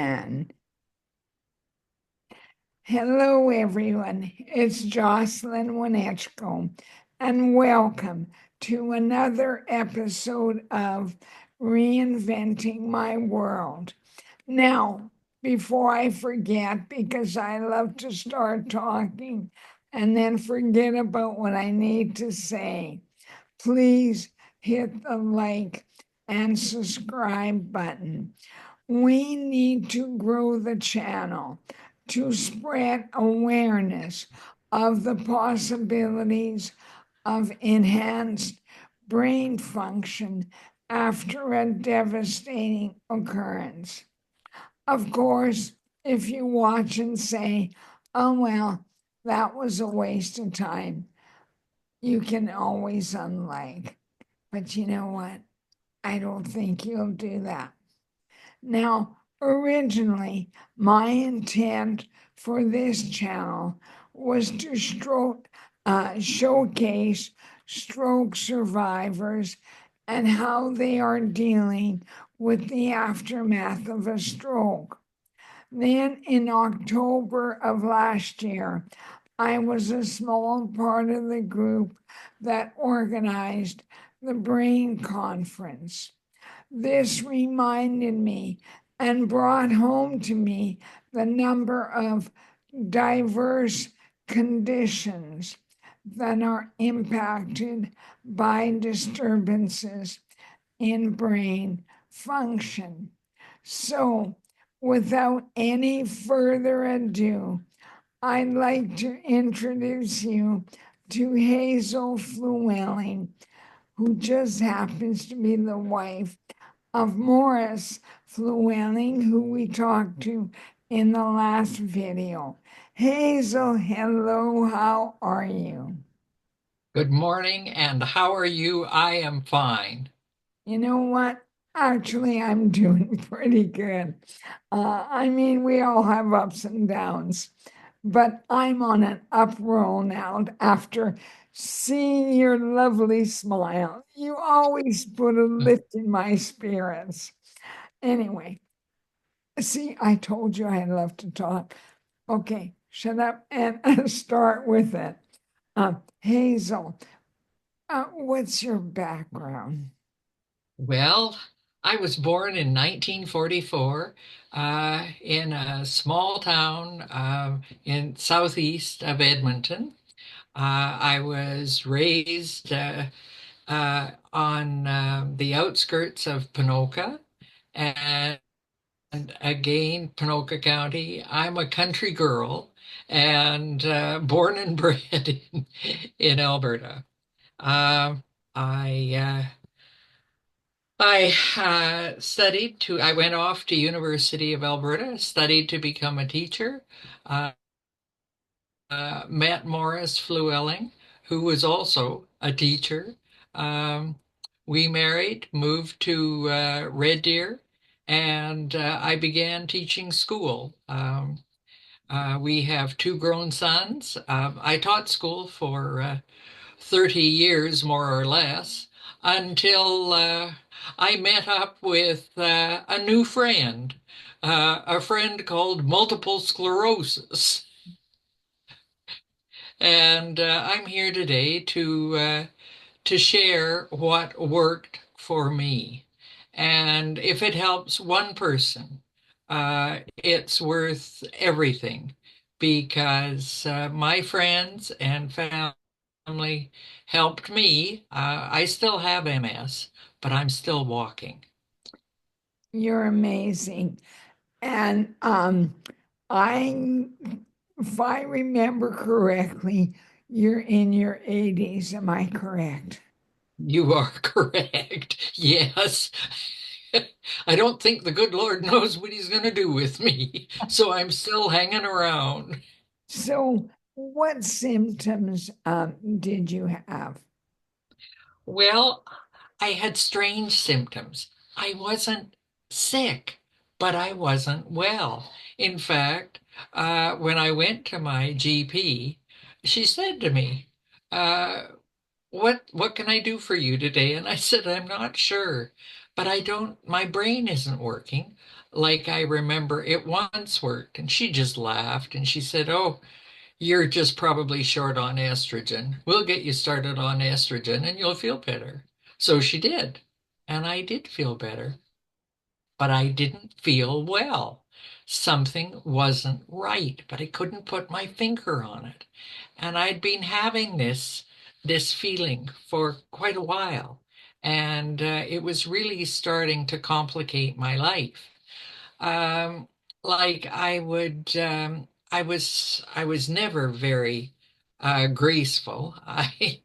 And hello, everyone. It's Jocelyn Winechko, and welcome to another episode of Reinventing My World. Now, before I forget, because I love to start talking and then forget about what I need to say, please hit the like and subscribe button. We need to grow the channel to spread awareness of the possibilities of enhanced brain function after a devastating occurrence. Of course, if you watch and say, oh, well, that was a waste of time, you can always unlike. But you know what? I don't think you'll do that. Now, originally, my intent for this channel was to showcase stroke survivors and how they are dealing with the aftermath of a stroke. Then, in October of last year, I was a small part of the group that organized the Brain Conference. This reminded me and brought home to me the number of diverse conditions that are impacted by disturbances in brain function. So, without any further ado, I'd like to introduce you to Hazel Flewwelling, who just happens to be the wife of Morris Flewwelling, who we talked to in the last video. Hazel, hello, how are you? Good morning, and how are you? I am fine. You know what? Actually, I'm doing pretty good. I mean, we all have ups and downs, but I'm on an up roll now after seeing your lovely smile. You always put a lift in my spirits. Anyway, see, I told you I love to talk. Okay, shut up and start with it. Hazel, what's your background? Well, I was born in 1944 in a small town in southeast of Edmonton. I was raised on the outskirts of Ponoka and again, Ponoka County. I'm a country girl and born and bred in Alberta. Um, I I went off to University of Alberta, studied to become a teacher, uh, met Morris Flewelling, who was also a teacher. Um, we married, moved to Red Deer, and I began teaching school. We have two grown sons. I taught school for 30 years, more or less, until I met up with a new friend, a friend called multiple sclerosis. And I'm here today to share what worked for me. And if it helps one person, it's worth everything because my friends and family helped me. I still have MS, but I'm still walking. You're amazing. And I, if I remember correctly, you're in your 80s. Am I correct? You are correct. Yes. I don't think the good Lord knows what he's going to do with me, so I'm still hanging around. So, what symptoms did you have? Well, I had strange symptoms. I wasn't sick, but I wasn't well. In fact, when I went to my GP, she said to me, uh, what can I do for you today? And I said, I'm not sure, but I don't, my brain isn't working. like I remember it once worked. And she just laughed and she said, "Oh, you're just probably short on estrogen. We'll get you started on estrogen and you'll feel better." So she did. And I did feel better, but I didn't feel well. Something wasn't right, but I couldn't put my finger on it. And I'd been having this feeling for quite a while, and it was really starting to complicate my life. Um, like I was never very graceful. I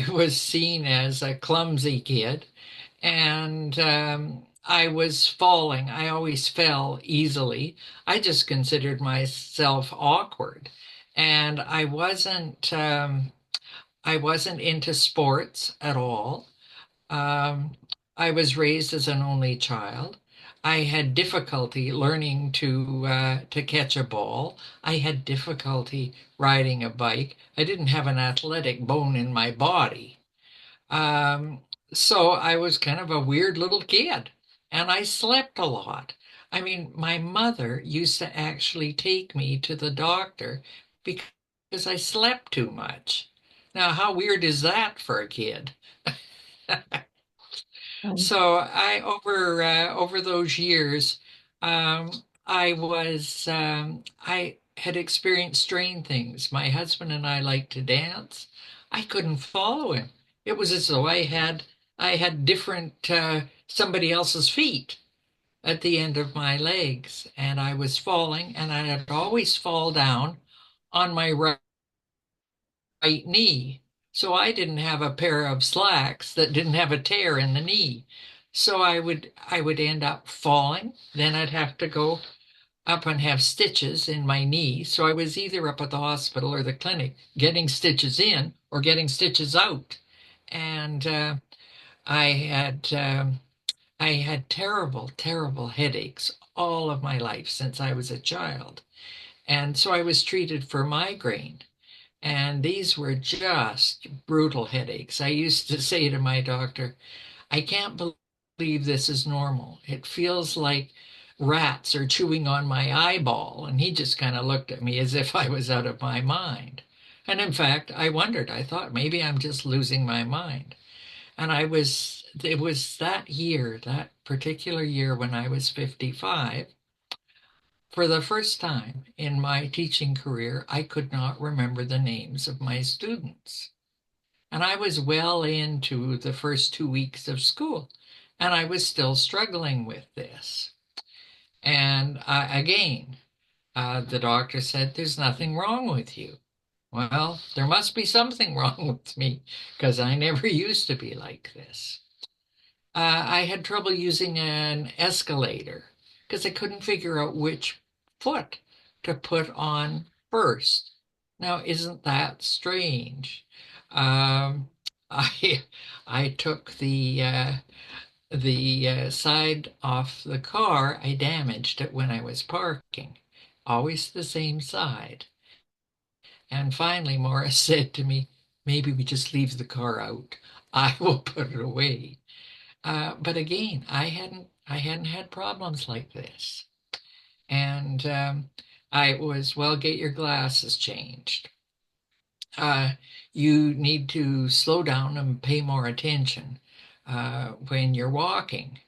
was seen as a clumsy kid, and I was falling. I always fell easily. I just considered myself awkward, and I wasn't into sports at all. Um, I was raised as an only child. I had difficulty learning to catch a ball. I had difficulty riding a bike. I didn't have an athletic bone in my body. Um, so I was kind of a weird little kid, and I slept a lot. I mean, my mother used to actually take me to the doctor because I slept too much. Now, how weird is that for a kid? Um, So over those years, I had experienced strange things. My husband and I liked to dance. I couldn't follow him. It was as though I had different somebody else's feet at the end of my legs, and I was falling, and I'd always fall down on my right knee. So I didn't have a pair of slacks that didn't have a tear in the knee. So I would end up falling. Then I'd have to go up and have stitches in my knee. So I was either up at the hospital or the clinic getting stitches in or getting stitches out. And I had I had terrible, terrible headaches all of my life since I was a child. And so I was treated for migraine. And these were just brutal headaches. I used to say to my doctor, "I can't believe this is normal. It feels like rats are chewing on my eyeball." And he just kind of looked at me as if I was out of my mind. And in fact, I wondered, I thought maybe I'm just losing my mind. And it was that year, that particular year when I was 55, for the first time in my teaching career, I could not remember the names of my students. And I was well into the first 2 weeks of school, and I was still struggling with this. And the doctor said, "There's nothing wrong with you." Well, there must be something wrong with me because I never used to be like this. I had trouble using an escalator because I couldn't figure out which foot to put on first. Now, isn't that strange? Um, I I took the side off the car. I damaged it when I was parking, always the same side. And finally, Morris said to me, "Maybe we just leave the car out. I will put it away." But again, I hadn't had problems like this. And I was, "Well, get your glasses changed. Uh, you need to slow down and pay more attention when you're walking."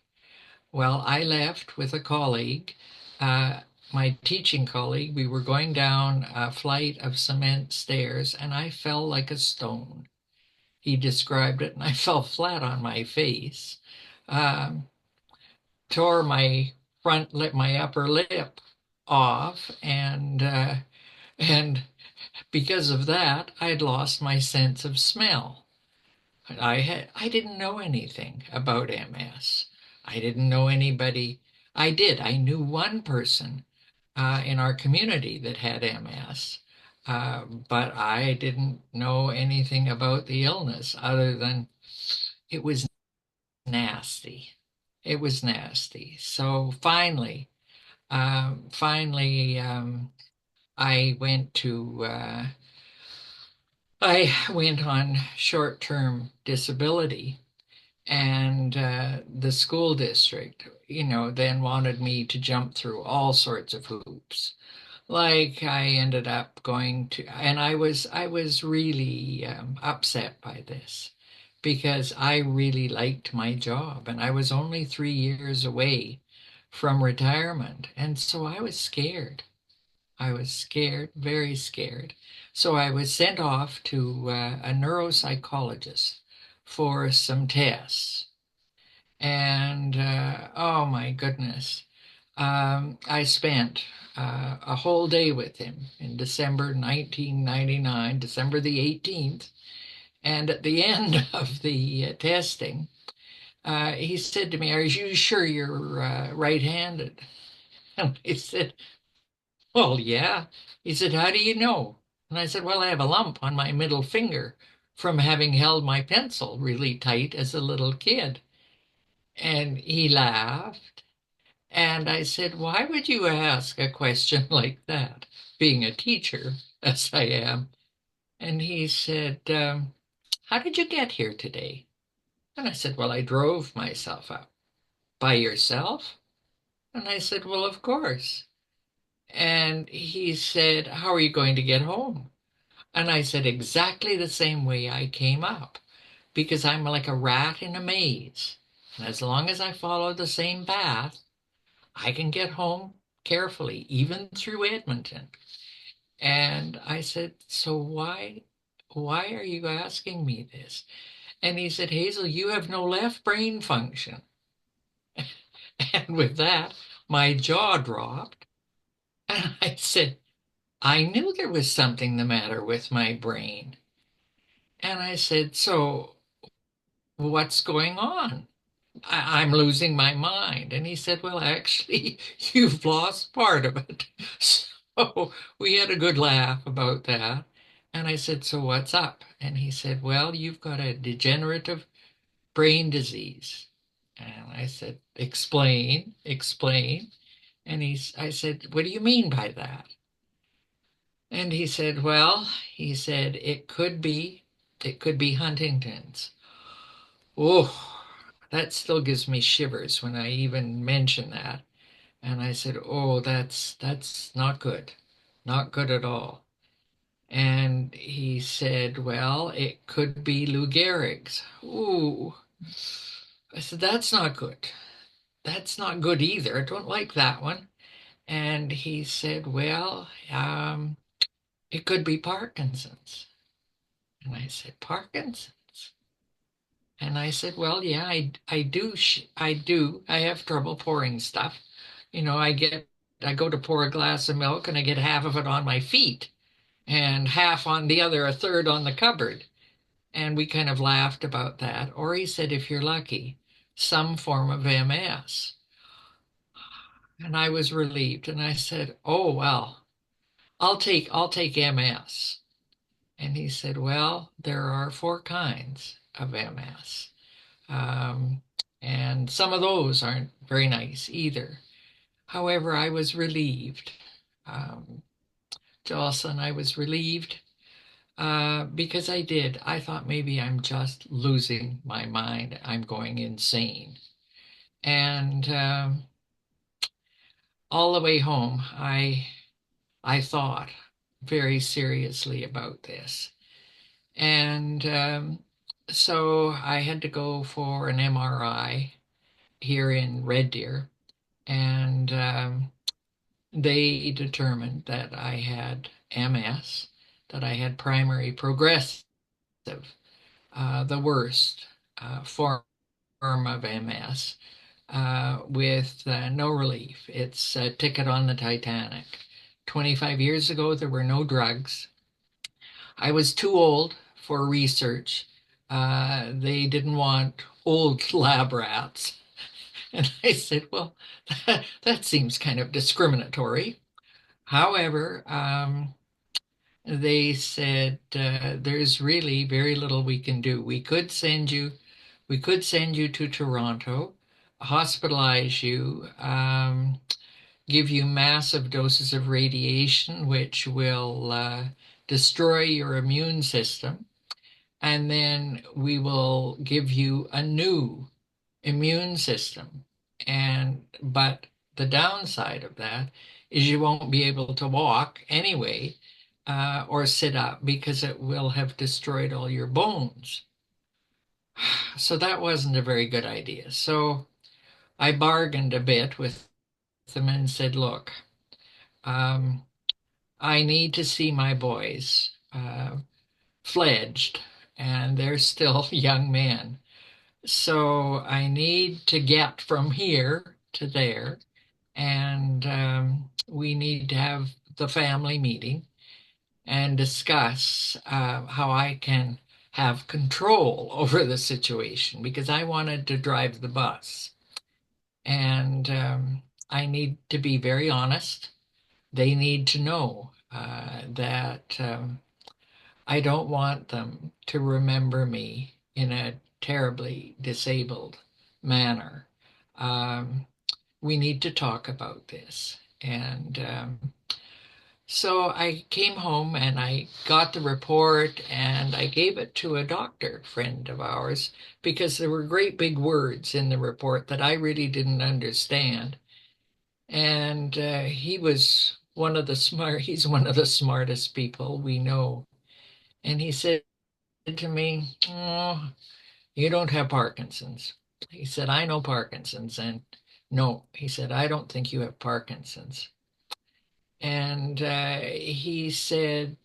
Well, I left with a colleague, my teaching colleague. We were going down a flight of cement stairs, and I fell like a stone. He described it, and I fell flat on my face. Um, Tore my upper lip off, and because of that, I'd lost my sense of smell. I didn't know anything about MS. I didn't know anybody. I knew one person in our community that had MS, but I didn't know anything about the illness other than it was nasty. It was nasty. So finally, I went to I went on short-term disability, And the school district, then wanted me to jump through all sorts of hoops. Like I ended up going to, and I was really upset by this because I really liked my job and I was only 3 years away from retirement. And so I was scared. I was scared, very scared. So I was sent off to a neuropsychologist for some tests. And oh my goodness, I spent a whole day with him in December 1999, December the 18th. And at the end of the testing, he said to me, "Are you sure you're right-handed?" And I said, "Well, yeah." He said, "How do you know?" And I said, "Well, I have a lump on my middle finger from having held my pencil really tight as a little kid." And he laughed. And I said, "Why would you ask a question like that, being a teacher as I am?" And he said, "How did you get here today?" And I said, "Well, I drove myself up." "By yourself?" And I said, "Well, of course." And he said, "How are you going to get home?" And I said, "Exactly the same way I came up, because I'm like a rat in a maze. And as long as I follow the same path, I can get home carefully, even through Edmonton." And I said, "So why are you asking me this?" And he said, "Hazel, you have no left brain function." And with that, my jaw dropped. And I said, "I knew there was something the matter with my brain." And I said, "So what's going on? I'm losing my mind." And he said, "Well, actually, you've lost part of it." So we had a good laugh about that. And I said, "So what's up?" And he said, "Well, you've got a degenerative brain disease." And I said, "Explain, explain." And I said, "What do you mean by that?" And he said, "Well," he said, it could be Huntington's." Oh, that still gives me shivers when I even mention that. And I said, "Oh, that's not good. Not good at all." And he said, "Well, it could be Lou Gehrig's." Ooh. I said, "That's not good. That's not good either. I don't like that one." And he said, "Well, it could be Parkinson's." And I said, "Parkinson's?" And I said, "Well, yeah, I do, I do. I have trouble pouring stuff. I go to pour a glass of milk and I get half of it on my feet and half on the other, a third on the cupboard." And we kind of laughed about that. Or he said, "If you're lucky, some form of MS." And I was relieved. And I said, "Oh, well, I'll take MS." And he said, "Well, there are four kinds of MS. Um, and some of those aren't very nice either." However, I was relieved. Um, Jocelyn, I was relieved because I thought maybe I'm just losing my mind. I'm going insane. And all the way home, I thought very seriously about this. And so I had to go for an MRI here in Red Deer, and they determined that I had MS, that I had primary progressive, the worst form of MS, with no relief. It's a ticket on the Titanic. 25 years ago, there were no drugs. I was too old for research. They didn't want old lab rats. And I said, "Well, that seems kind of discriminatory." However, they said there's really very little we can do. We could send you to Toronto, hospitalize you, give you massive doses of radiation, which will destroy your immune system. and then we will give you a new immune system. But the downside of that is you won't be able to walk anyway, or sit up because it will have destroyed all your bones. So that wasn't a very good idea. So I bargained a bit with them and said, look, um, I need to see my boys fledged, and they're still young men. So I need to get from here to there, and we need to have the family meeting and discuss how I can have control over the situation because I wanted to drive the bus. And I need to be very honest. They need to know that I don't want them to remember me in a terribly disabled manner. Um, we need to talk about this. And so I came home and I got the report and I gave it to a doctor friend of ours because there were great big words in the report that I really didn't understand. And he's one of the smartest people we know. And he said to me, "Oh, you don't have Parkinson's." He said, "I know Parkinson's." And no, he said, "I don't think you have Parkinson's." And he said,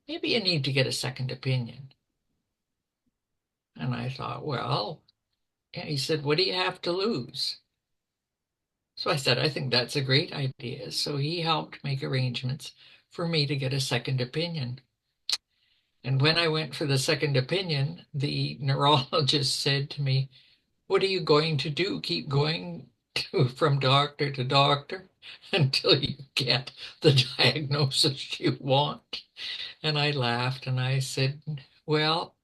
maybe you need to get a second opinion. And I thought, well, and he said, what do you have to lose? So I said, I think that's a great idea. So he helped make arrangements for me to get a second opinion. And when I went for the second opinion, the neurologist said to me, what are you going to do? Keep going from doctor to doctor until you get the diagnosis you want? And I laughed and I said, well,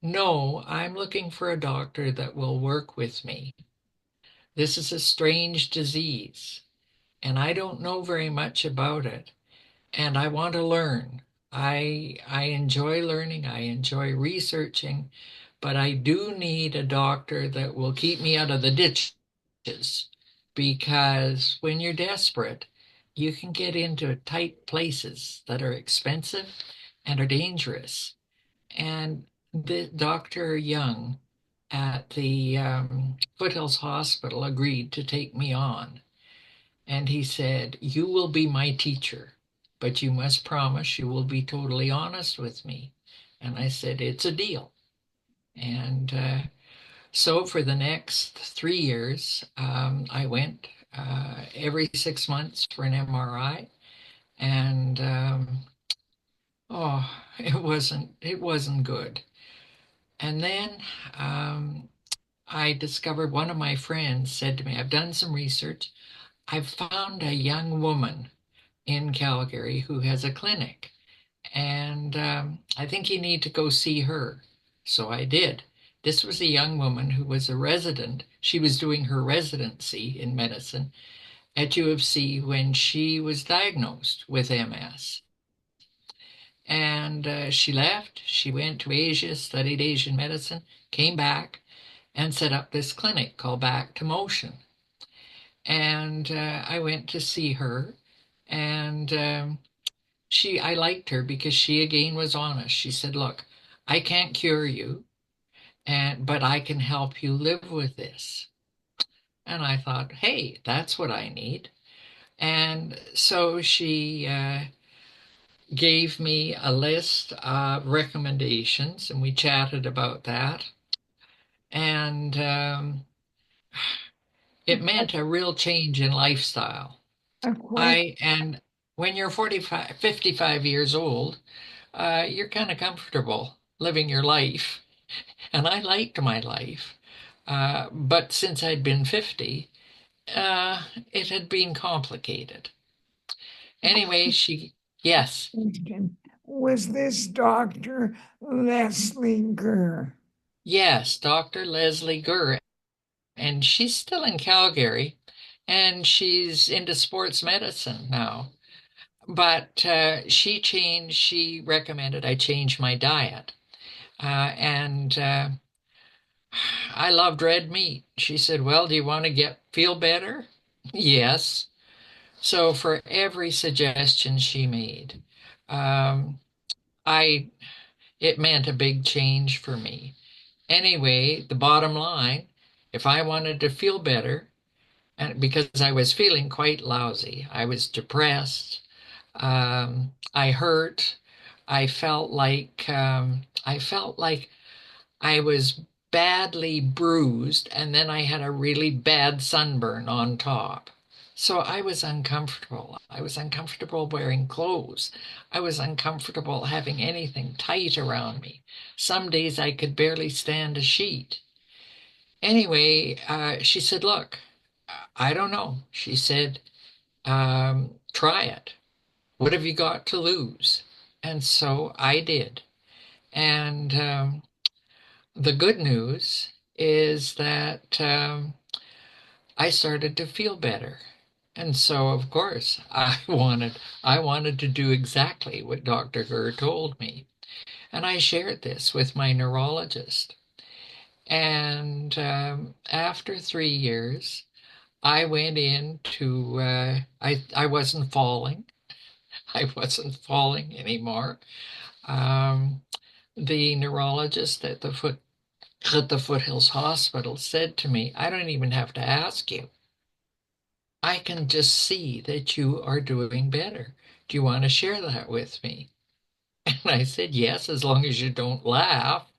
no, I'm looking for a doctor that will work with me. This is a strange disease, and I don't know very much about it, and I want to learn. I enjoy learning, I enjoy researching, but I do need a doctor that will keep me out of the ditches because when you're desperate, you can get into tight places that are expensive and are dangerous. And the Dr. Young at the Foothills Hospital agreed to take me on. And he said, you will be my teacher, but you must promise you will be totally honest with me. And I said, it's a deal. And so for the next 3 years, I went every 6 months for an MRI. And oh, it wasn't good. And then I discovered one of my friends said to me, I've done some research. I've found a young woman in Calgary who has a clinic, and I think you need to go see her. So I did. This was a young woman who was a resident. She was doing her residency in medicine at U of C when she was diagnosed with MS. And she left. She went to Asia, studied Asian medicine, came back, and set up this clinic called Back to Motion. And I went to see her, and I liked her because she again was honest. She said, "Look, I can't cure you, but I can help you live with this." And I thought, "Hey, that's what I need." And so she gave me a list of recommendations, and we chatted about that. And it meant a real change in lifestyle. A question. And when you're 45, 55 years old, you're kind of comfortable living your life. And I liked my life. But since I'd been 50, it had been complicated. Anyway, yes, Was this Dr. Leslie Gurr? yes, Dr. Leslie Gurr. And she's still in Calgary and she's into sports medicine now. But she recommended I change my diet. And I loved red meat. She said, "Well, do you want to feel better?" Yes. So for every suggestion she made, um, I it meant a big change for me. Anyway, the bottom line, if I wanted to feel better, and because I was feeling quite lousy, I was depressed, I hurt, I felt like I was badly bruised, and then I had a really bad sunburn on top. So I was uncomfortable. I was uncomfortable wearing clothes. I was uncomfortable having anything tight around me. Some days I could barely stand a sheet. Anyway, she said, "Look, I don't know." She said, "Try it. What have you got to lose?" And so I did. And the good news is that I started to feel better. And so, of course, I wanted to do exactly what Dr. Gurr told me. And I shared this with my neurologist. And after 3 years, I went in to, I wasn't falling. I wasn't falling anymore. Um, the neurologist at the Foothills Hospital said to me, "I don't even have to ask you. I can just see that you are doing better. Do you want to share that with me?" And I said, "Yes, as long as you don't laugh."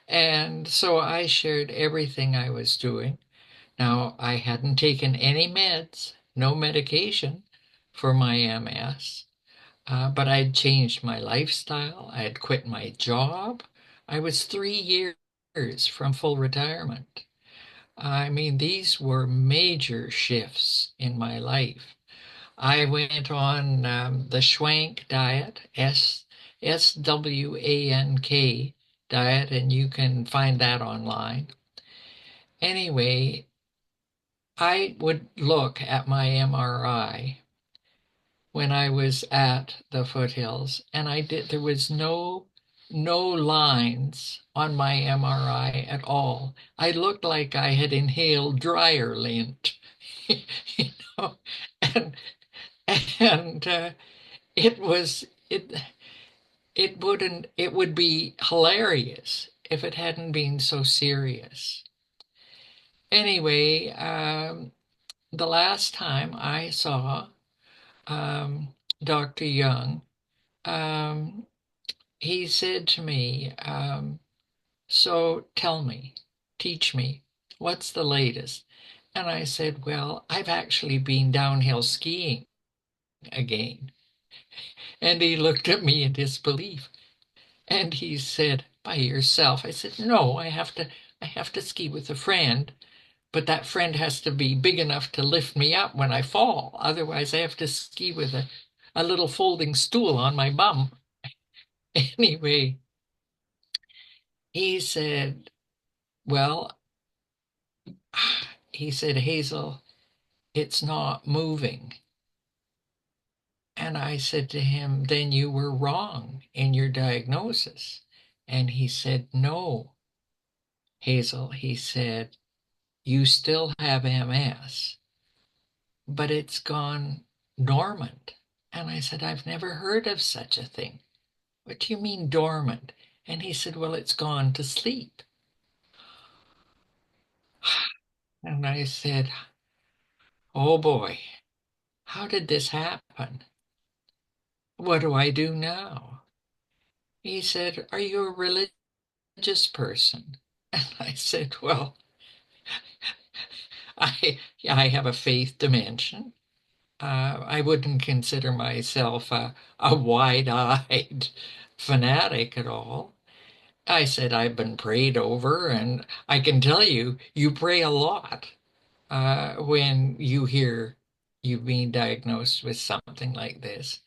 And so I shared everything I was doing. Now, I hadn't taken any meds, no medication for my MS, but I'd changed my lifestyle. I had quit my job. I was 3 years from full retirement. I mean, these were major shifts in my life. I went on the Schwank diet, SWANK diet, and you can find that online. Anyway, I would look at my MRI when I was at the foothills, and there was no lines on my MRI at all. I looked like I had inhaled dryer lint, you know, and and it was it would be hilarious if it hadn't been so serious. Anyway, the last time I saw um, Dr. Young, um, he said to me, "So tell me, teach me, what's the latest?" And I said, "Well, I've actually been downhill skiing again." And he looked at me in disbelief. And he said, "By yourself?" I said, "No, I have to ski with a friend, but that friend has to be big enough to lift me up when I fall. Otherwise, I have to ski with a little folding stool on my bum." Anyway, he said, "Well," he said, "Hazel, it's not moving." And I said to him, "Then you were wrong in your diagnosis." And he said, "No, Hazel," he said, "you still have MS, but it's gone dormant." And I said, "I've never heard of such a thing. What do you mean dormant?" And he said, "Well, it's gone to sleep." And I said, "Oh boy, how did this happen? What do I do now?" He said, "Are you a religious person?" And I said, "Well, I have a faith dimension. I wouldn't consider myself a wide-eyed fanatic at all." I said, "I've been prayed over, and I can tell you, you pray a lot when you hear you've been diagnosed with something like this."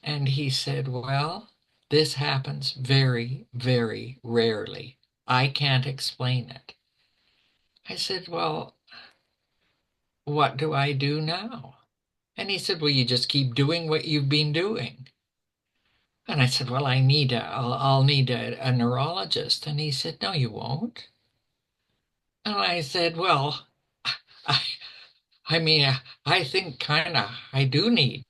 And he said, "Well, this happens very, very rarely. I can't explain it." I said, "Well, what do I do now?" And he said, "Well, you just keep doing what you've been doing." And I said, well, I'll need a neurologist. And he said, no, you won't. And I said, well, I, I mean, I think kind of I do need.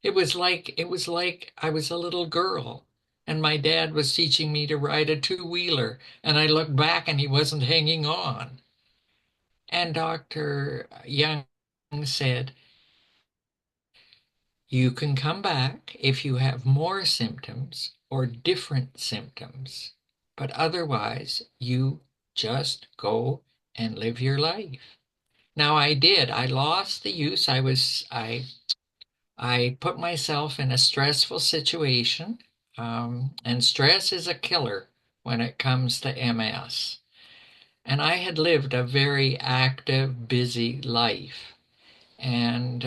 It was like I was a little girl and my dad was teaching me to ride a two-wheeler and I looked back and he wasn't hanging on. And Dr. Young said, you can come back if you have more symptoms or different symptoms, but otherwise you just go and live your life. Now I did. I lost the use. I put myself in a stressful situation, and stress is a killer when it comes to MS. And I had lived a very active, busy life, and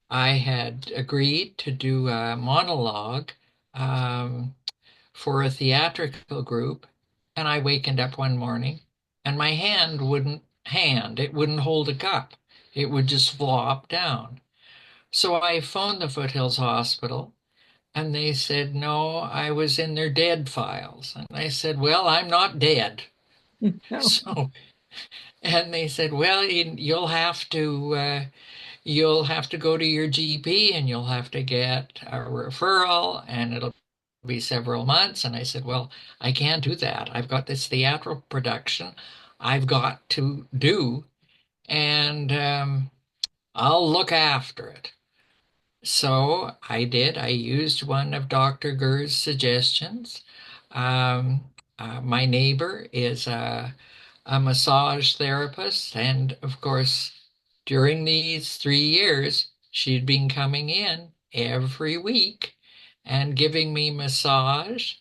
I had agreed to do a monologue um, for a theatrical group, and I wakened up one morning, and my it wouldn't hold a cup. It would just flop down. So I phoned the Foothills Hospital and they said, no, I was in their dead files. And I said, well, I'm not dead. No. So, and they said, well, you'll have to go to your GP and you'll have to get a referral and it'll be several months. And I said, well, I can't do that. I've got this theatrical production I've got to do and I'll look after it. So I did. I used one of Dr. Gur's suggestions. Um, my neighbor is a massage therapist, and of course, during these 3 years, she'd been coming in every week and giving me massage.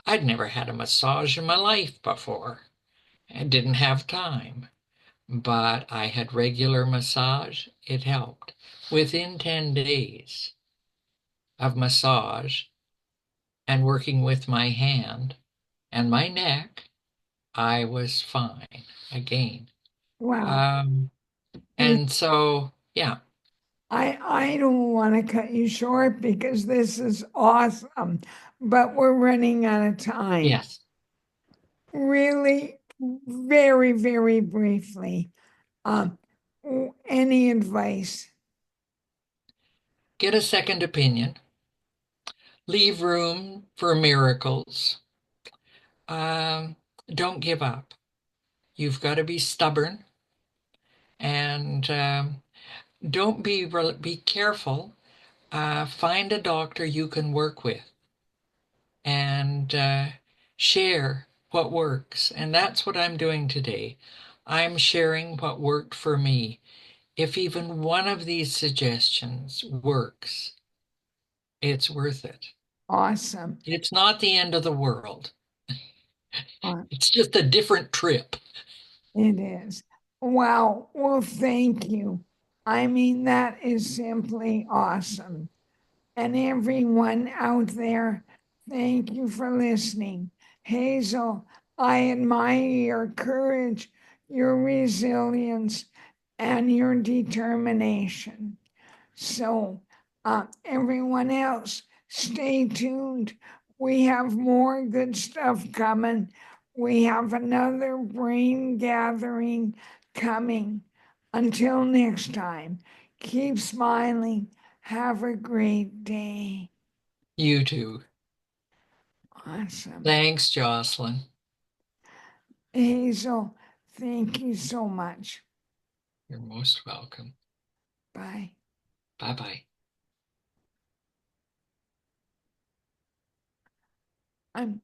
I'd never had a massage in my life before and didn't have time, but I had regular massage. It helped. Within 10 days of massage and working with my hand and my neck, I was fine again. Wow. Um, Hey, and so, yeah, I don't want to cut you short because this is awesome, but we're running out of time. yes. Really, very, very briefly, um, any advice? Get a second opinion. Leave room for miracles. Um, don't give up. You've got to be stubborn and don't be careful. Find a doctor you can work with and share what works. And that's what I'm doing today. I'm sharing what worked for me. If even one of these suggestions works, it's worth it. Awesome. It's not the end of the world. Uh, It's just a different trip. it is. Wow. Well, thank you. I mean, that is simply awesome. And everyone out there, thank you for listening. Hazel, I admire your courage, your resilience, and your determination. So, everyone else, stay tuned. We have more good stuff coming. We have another brain gathering coming. Until next time, keep smiling. Have a great day. You too. Awesome. Thanks, Jocelyn. Hazel, thank you so much. You're most welcome. Bye. Bye bye. I'm